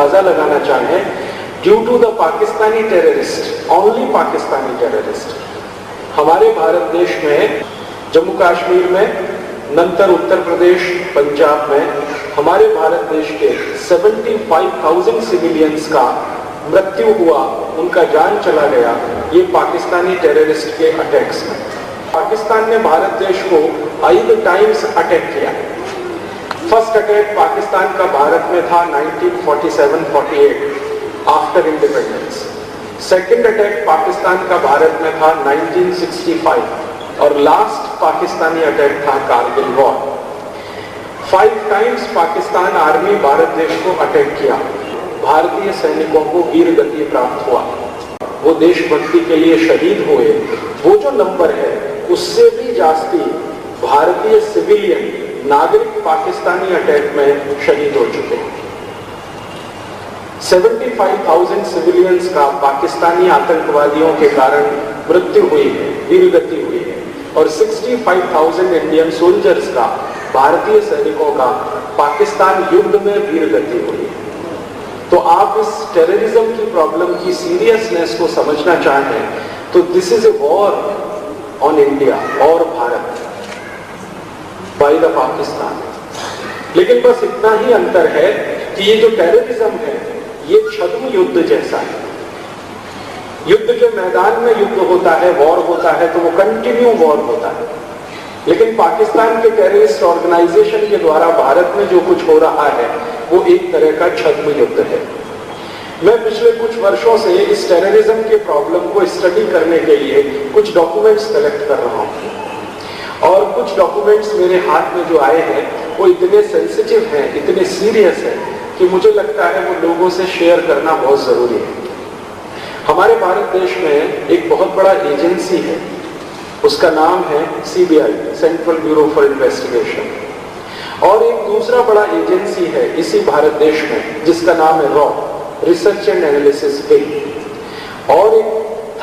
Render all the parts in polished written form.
अंदाजा लगाना चाहें, due to the Pakistani terrorist, only Pakistani terrorist, हमारे भारत देश में जम्मू कश्मीर में, नंतर उत्तर प्रदेश, पंजाब में हमारे भारत देश के 75,000 सिविलियंस का मृत्यु हुआ, उनका जान चला गया ये पाकिस्तानी टेररिस्ट के अटैक्स में। पाकिस्तान ने भारत देश को 5 टाइम्स अटैक किया। फर्स्ट अटैक पाकिस्तान का भारत में था 1947-48 after independence. Second attack Pakistan का भारत में था 1965 और लास्ट पाकिस्तानी अटैक था Kargil war. 5 times Pakistan army Bharat देश को अटैक किया। भारतीय सैनिकों को वीर गति प्राप्त हुआ, वो देशभक्ति के लिए शहीद हुए। वो जो नंबर है उससे भी जास्ती भारतीय सिविलियन नागरिक पाकिस्तानी अटैक में शहीद हो चुके हैं। 75,000 सिविलियंस का पाकिस्तानी आतंकवादियों के कारण मृत्यु हुई है, वीरगति हुई है, और 65,000 इंडियन सोल्जर्स का, भारतीय सैनिकों का पाकिस्तान युद्ध में वीरगति हुई है। तो आप इस टेररिज्म की प्रॉब्लम की सीरियसनेस को समझना चाहें तो this is a war on India और भारत बाय द पाकिस्तान। लेकिन बस इतना ही अंतर है कि ये जो टेररिज्म है ये छद्म युद्ध जैसा है। युद्ध के मैदान में युद्ध होता है, वॉर होता है, तो वो कंटिन्यू वॉर होता है। लेकिन पाकिस्तान के टेररिस्ट ऑर्गेनाइजेशन के द्वारा भारत में जो कुछ हो रहा है वो एक तरह का छद्म युद्ध है। मैं पिछले कुछ वर्षों से इस टेररिज्म के प्रॉब्लम को स्टडी करने के लिए कुछ डॉक्यूमेंट्स कलेक्ट कर रहा हूं, और कुछ डॉक्यूमेंट्स मेरे हाथ में जो आए हैं वो इतने सेंसिटिव हैं, इतने सीरियस हैं कि मुझे लगता है वो लोगों से शेयर करना बहुत जरूरी है। हमारे भारत देश में एक बहुत बड़ा एजेंसी है, उसका नाम है CBI, central bureau for investigation, और एक दूसरा बड़ा एजेंसी है इसी भारत देश में जिसका नाम है raw, research and analysis wing, और एक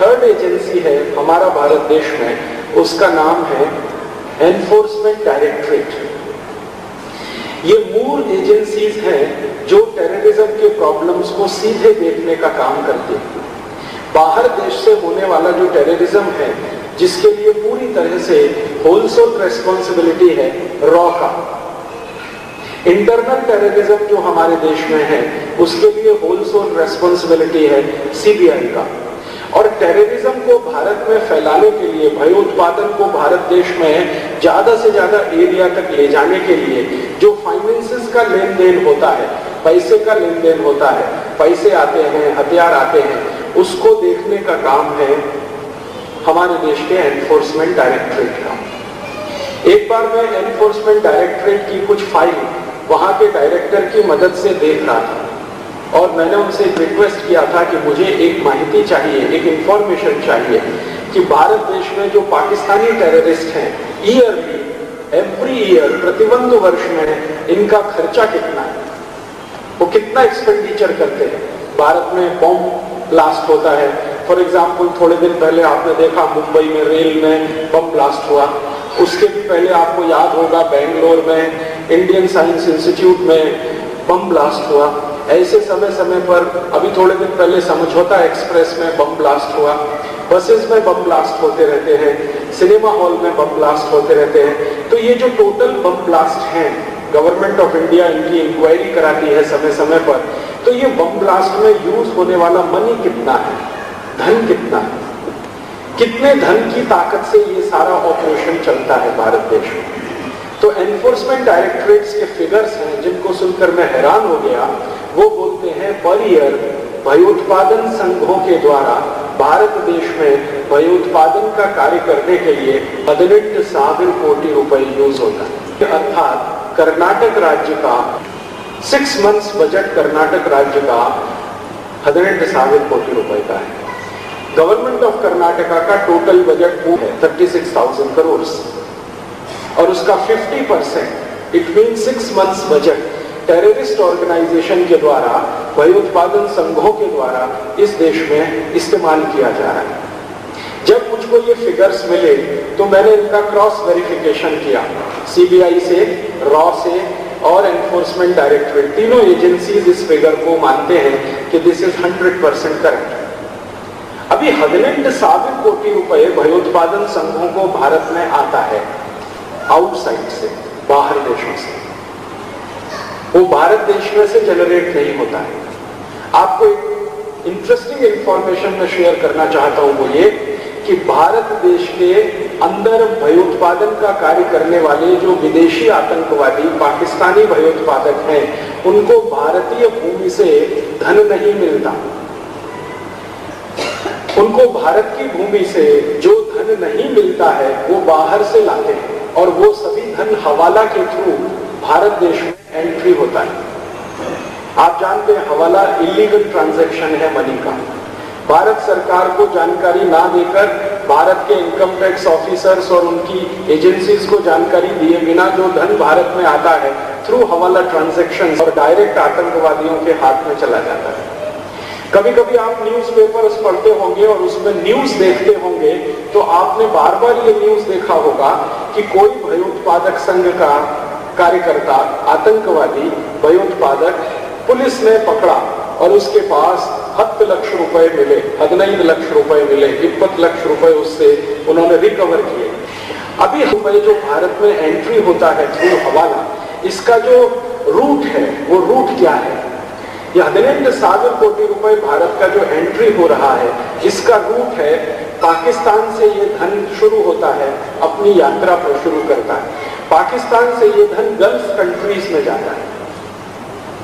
थर्ड एजेंसी है हमारा भारत देश में, उसका नाम है एनफोर्समेंट डायरेक्टरेट। ये मूल एजेंसीज हैं जो टेररिज्म के प्रॉब्लम्स को सीधे देखने का काम करती हैं। बाहर देश से होने वाला जो टेररिज्म है जिसके लिए पूरी तरह से होलसोल रेस्पॉन्सिबिलिटी है रॉ का, इंटरनल टेररिज्म जो हमारे देश में है उसके लिए होलसोल रेस्पॉन्सिबिलिटी है सीबीआई का, और टेररिज्म को भारत में फैलाने के लिए, भयोत्पादन को भारत देश में ज्यादा से ज्यादा एरिया तक ले जाने के लिए जो फाइनेंसेस का लेन देन होता है, पैसे का लेन देन होता है, पैसे आते हैं, हथियार आते हैं, उसको देखने का काम है हमारे देश के एनफोर्समेंट डायरेक्टरेट का। एक बार मैं एनफोर्समेंट डायरेक्टरेट की कुछ फाइल वहां के डायरेक्टर की मदद से देख रहा था, और मैंने उनसे एक रिक्वेस्ट किया था कि मुझे एक माहिती चाहिए, एक इंफॉर्मेशन चाहिए कि भारत देश में जो पाकिस्तानी टेररिस्ट हैं, ईयरली, एवरी ईयर, प्रतिबंध वर्ष में इनका खर्चा कितना है, वो कितना एक्सपेंडिचर करते हैं। भारत में बॉम्ब ब्लास्ट होता है, फॉर एग्जाम्पल थोड़े दिन पहले आपने देखा मुंबई में रेल में बम ब्लास्ट हुआ, उसके भी पहले आपको याद होगा बेंगलोर में इंडियन साइंस इंस्टीट्यूट में बम ब्लास्ट हुआ। ऐसे समय समय पर, अभी थोड़े दिन पहले समझौता एक्सप्रेस में बम ब्लास्ट हुआ, बसेस में बम ब्लास्ट होते रहते हैं, सिनेमा हॉल में बम ब्लास्ट होते रहते हैं। तो ये जो टोटल बम ब्लास्ट हैं, गवर्नमेंट ऑफ इंडिया इनकी इंक्वायरी कराती है समय समय पर, तो ये बम ब्लास्ट में यूज होने वाला मनी कितना है, धन कितना है, कितने धन की ताकत से ये सारा ऑपरेशन चलता है भारत देश में। तो एनफोर्समेंट डायरेक्टरेट्स के फिगर्स हैं जिनको सुनकर मैं हैरान हो गया। वो बोलते हैं पर ईयर भयोत्पादन संघों के द्वारा भारत देश में भयोत्पादन का कार्य करने के लिए 18,000 कोटी रुपए यूज होता है। अर्थात कर्नाटक राज्य का 6 months बजट कर्नाटक राज्य का 18,000 कोटी रुपए का है। गवर्नमेंट ऑफ कर्नाटका का टोटल बजट वो है 36,000 करोड़, और उसका 50%, it mean 6 months budget terrorist organisation के द्वारा, भयोत्पादन संघों के द्वारा इस देश में इस्तेमाल किया जा रहा है। जब मुझको ये फिगर्स मिले तो मैंने इनका क्रॉस वेरिफिकेशन किया, सीबीआई से, रॉ से, और एनफोर्समेंट डायरेक्टरेट, तीनों एजेंसीज इस फिगर को मानते हैं कि दिस इज 100% करेक्ट। अभी 18,000 कोटि रुपए भयोत्पादन संघों को भारत में आता है आउटसाइड से, बाहर देशों से, वो भारत देश में से जनरेट नहीं होता है। आपको एक इंटरेस्टिंग इंफॉर्मेशन में शेयर करना चाहता हूं, वो ये कि भारत देश के अंदर भयोत्पादन का कार्य करने वाले जो विदेशी आतंकवादी पाकिस्तानी भयोत्पादक हैं, उनको भारतीय भूमि से धन नहीं मिलता। उनको भारत की भूमि से जो धन नहीं मिलता है वो बाहर से लाते हैं, और वो सभी धन हवाला के थ्रू भारत देश में एंट्री होता है। आप जानते हैं हवाला इलीगल ट्रांजैक्शन है मनी का। भारत सरकार को जानकारी ना देकर, भारत के इनकम टैक्स ऑफिसर्स और उनकी एजेंसीज को जानकारी दिए बिना जो धन भारत में आता है थ्रू हवाला ट्रांजैक्शन और डायरेक्ट आतंकवादियों के हाथ में चला जाता है। कभी कभी आप न्यूज़पेपर्स पढ़ते होंगे और उसमें न्यूज देखते होंगे, तो आपने बार बार ये न्यूज देखा होगा कि कोई भयोत्पादक संघ का कार्यकर्ता, आतंकवादी, भयोत्पादक पुलिस ने पकड़ा और उसके पास 10 लाख रुपए मिले, 15 लाख रुपए मिले, 20 लाख रुपए उससे उन्होंने रिकवर किए। अभी रुपए जो भारत में एंट्री होता है थ्रू हवाला, इसका जो रूट है वो रूट क्या है? यह 18,000 कोटि रुपए भारत का जो एंट्री हो रहा है, इसका रूट है पाकिस्तान से ये धन शुरू होता है, अपनी यात्रा पर शुरू करता है। पाकिस्तान से ये धन गल्फ कंट्रीज में जाता है।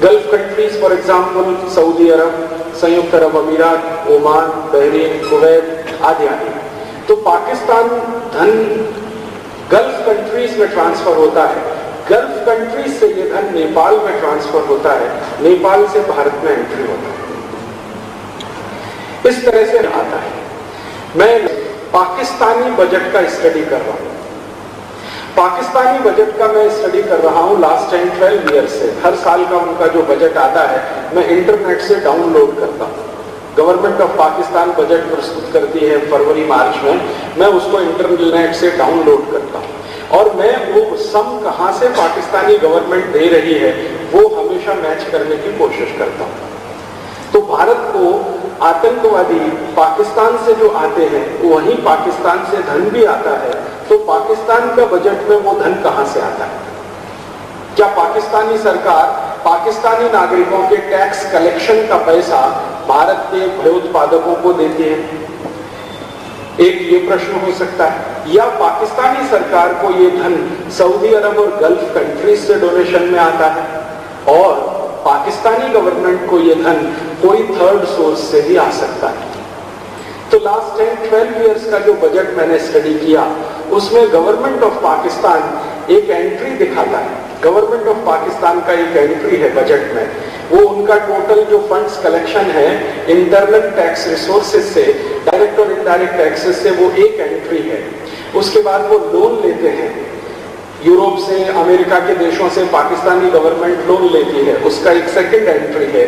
गल्फ कंट्रीज फॉर एग्जाम्पल सऊदी अरब, संयुक्त अरब अमीरात, ओमान, बहरीन, कुवैत आदि आदि। तो पाकिस्तान धन गल्फ कंट्रीज में ट्रांसफर होता है। गल्फ कंट्रीज से ये धन नेपाल में ट्रांसफर होता है, नेपाल से भारत में एंट्री होता है। इस तरह से आता है। मैं पाकिस्तानी बजट का स्टडी कर रहा हूं। पाकिस्तानी बजट का मैं स्टडी कर रहा हूं लास्ट 10-12 ईयर से। हर साल का उनका जो बजट आता है मैं इंटरनेट से डाउनलोड करता हूं। गवर्नमेंट ऑफ पाकिस्तान बजट प्रस्तुत करती है फरवरी मार्च में, मैं उसको इंटरनेट से डाउनलोड करता हूं और मैं वो सम कहां से पाकिस्तानी गवर्नमेंट दे रही है वो हमेशा मैच करने की कोशिश करता हूं। तो भारत को आतंकवादी पाकिस्तान से जो आते हैं, वहीं पाकिस्तान से धन भी आता है, तो पाकिस्तान का बजट में वो धन कहां से आता है? क्या पाकिस्तानी सरकार पाकिस्तानी नागरिकों के टैक्स कलेक्शन का पैसा भारत के भयोत्पादकों को देती है? एक ये प्रश्न हो सकता है। या पाकिस्तानी सरकार को ये धन सऊदी अरब और गल्फ कंट्रीज से डोनेशन में आता है और पाकिस्तानी गवर्नमेंट को ये धन कोई थर्ड सोर्स से भी आ सकता है। तो लास्ट 10-12 इयर्स का जो बजट मैंने स्टडी किया, उसमें गवर्नमेंट ऑफ पाकिस्तान एक एंट्री दिखाता है। गवर्नमेंट ऑफ पाकिस्तान का एक एंट्री है बजट में, वो उनका टोटल जो फंड्स कलेक्शन है इंटरनल टैक्स रिसोर्सेज से, डायरेक्ट और इनडायरेक्ट टैक्सेस से, वो एक एंट्री है। उसके बाद वो लोन लेते हैं यूरोप से, अमेरिका के देशों से पाकिस्तानी गवर्नमेंट लोन लेती है, उसका एक सेकंड एंट्री है।